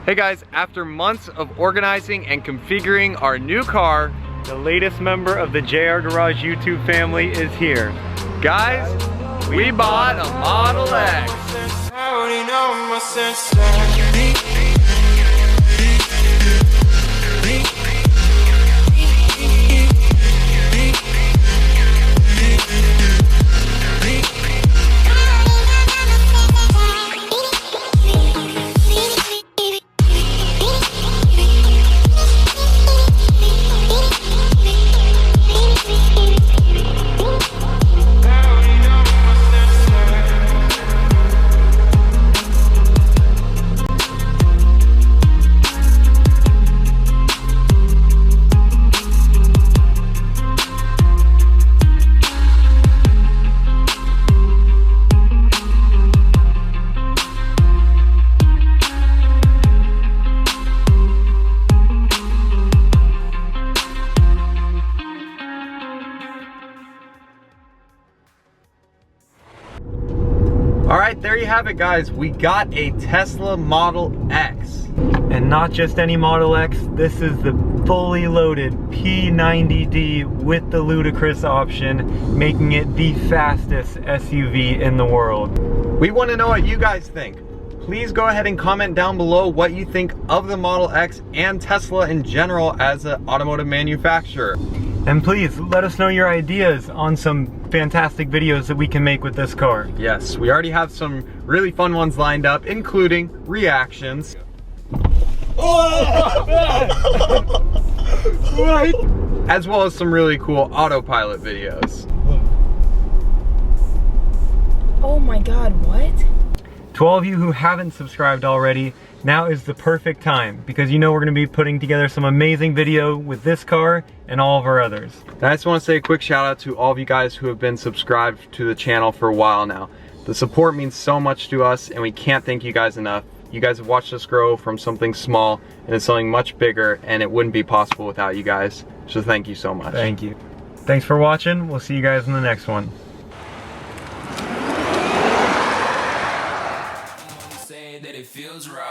Hey guys, after months of organizing and configuring our new car, the latest member of the JR Garage YouTube family is here. Guys, we bought a Model X. Alright, there you have it guys. We got a Tesla Model X. And not just any Model X, this is the fully loaded P90D with the ludicrous option, making it the fastest SUV in the world. We want to know what you guys think. Please go ahead and comment down below what you think of the Model X and Tesla in general as an automotive manufacturer. And please let us know your ideas on some fantastic videos that we can make with this car. Yes, we already have some really fun ones lined up, including reactions. What? As well as some really cool autopilot videos. Oh my god, what? To all of you who haven't subscribed already, now is the perfect time because you know we're going to be putting together some amazing video with this car and all of our others. And I just want to say a quick shout out to all of you guys who have been subscribed to the channel for a while now. The support means so much to us and we can't thank you guys enough. You guys have watched us grow from something small into something much bigger, and it wouldn't be possible without you guys. So thank you so much. Thank you. Thanks for watching. We'll see you guys in the next one. Say that it feels right.